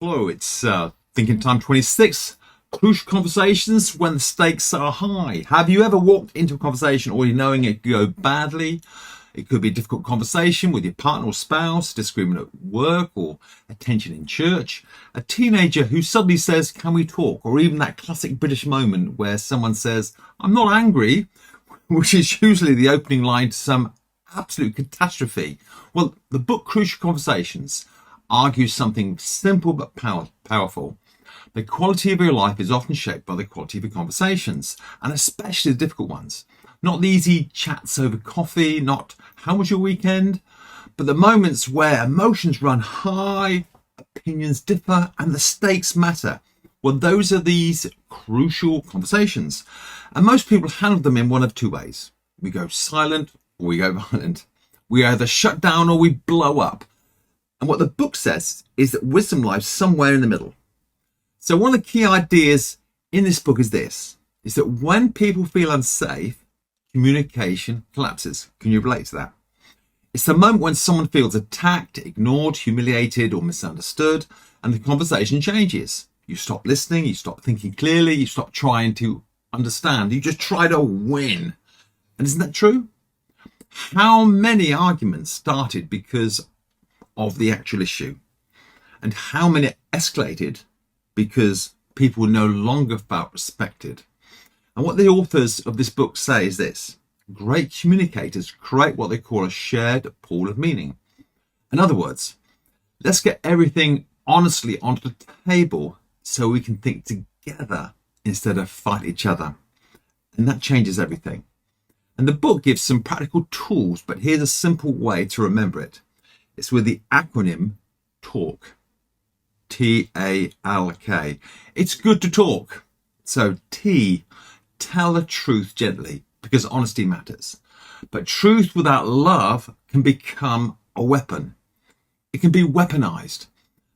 Hello, it's Thinking Time 26. Crucial conversations when the stakes are high. Have you ever walked into a conversation already knowing it could go badly? It could be a difficult conversation with your partner or spouse, disagreement at work, or a tension in church. A teenager who suddenly says, "Can we talk?" Or even that classic British moment where someone says, "I'm not angry," which is usually the opening line to some absolute catastrophe. Well, the book Crucial Conversations argues something simple but powerful. The quality of your life is often shaped by the quality of your conversations, and especially the difficult ones. Not the easy chats over coffee, not "how was your weekend?" but the moments where emotions run high, opinions differ, and the stakes matter. Well, those are these crucial conversations. And most people handle them in one of two ways. We go silent or we go violent. We either shut down or we blow up. And what the book says is that wisdom lies somewhere in the middle. So one of the key ideas in this book is that when people feel unsafe, communication collapses. Can you relate to that? It's the moment when someone feels attacked, ignored, humiliated, or misunderstood, and the conversation changes. You stop listening, you stop thinking clearly, you stop trying to understand, you just try to win. And isn't that true? How many arguments started because of the actual issue, and how many escalated because people no longer felt respected? And what the authors of this book say is this: great communicators create what they call a shared pool of meaning. In other words, let's get everything honestly onto the table so we can think together instead of fight each other. And that changes everything. And the book gives some practical tools, but here's a simple way to remember it. It's with the acronym TALK. TALK. It's good to talk. So T, tell the truth gently, because honesty matters. But truth without love can become a weapon. It can be weaponized.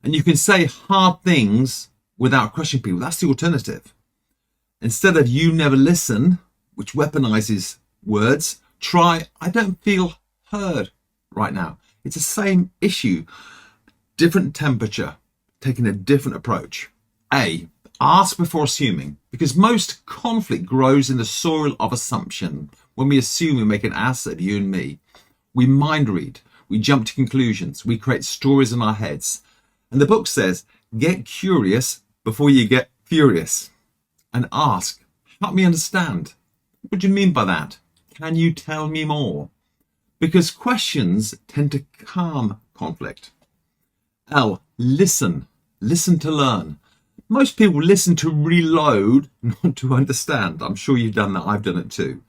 And you can say hard things without crushing people. That's the alternative. Instead of "you never listen," which weaponizes words, try "I don't feel heard right now." It's the same issue, different temperature, taking a different approach. A, ask before assuming, because most conflict grows in the soil of assumption. When we assume, we make an ass of you and me. We mind read, we jump to conclusions, we create stories in our heads. And the book says, get curious before you get furious. And ask, help me understand. What do you mean by that? Can you tell me more? Because questions tend to calm conflict. L, listen. Listen to learn. Most people listen to reload, not to understand. I'm sure you've done that. I've done it too.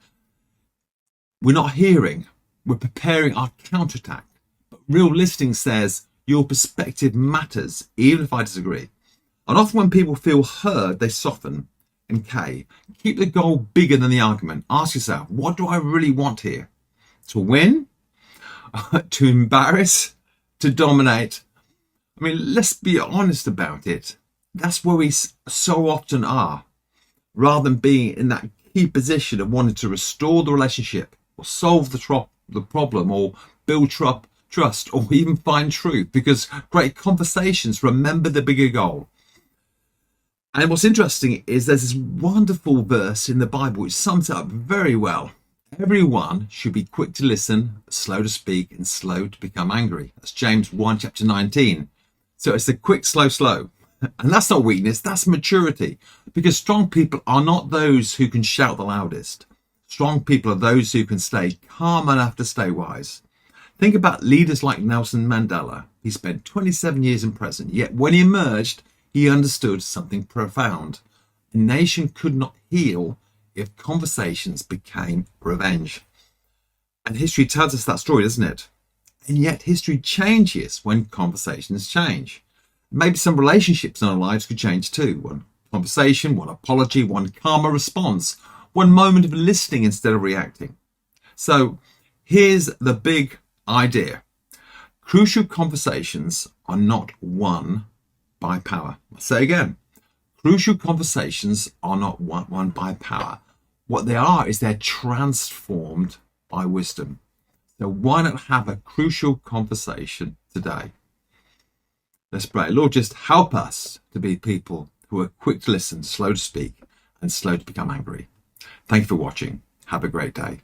We're not hearing. We're preparing our counterattack. But real listening says your perspective matters, even if I disagree. And often when people feel heard, they soften. And K, keep the goal bigger than the argument. Ask yourself, what do I really want here? To win? To embarrass? To dominate? I mean, let's be honest about it. That's where we so often are. Rather than being in that key position of wanting to restore the relationship or solve the problem or build trust or even find truth, because great conversations remember the bigger goal. And what's interesting is there's this wonderful verse in the Bible which sums it up very well. Everyone should be quick to listen, slow to speak, and slow to become angry. That's James 1, chapter 19. So it's the quick, slow. And that's not weakness, that's maturity. Because strong people are not those who can shout the loudest. Strong people are those who can stay calm enough to stay wise. Think about leaders like Nelson Mandela. He spent 27 years in prison, yet when he emerged, he understood something profound. A nation could not heal if conversations became revenge. And history tells us that story, doesn't it? And yet history changes when conversations change. Maybe some relationships in our lives could change too. One conversation, one apology, one calmer response, one moment of listening instead of reacting. So here's the big idea. Crucial conversations are not won by power. I'll say again. Crucial conversations are not won by power. What they are is they're transformed by wisdom. So why not have a crucial conversation today? Let's pray. Lord, just help us to be people who are quick to listen, slow to speak, and slow to become angry. Thank you for watching. Have a great day.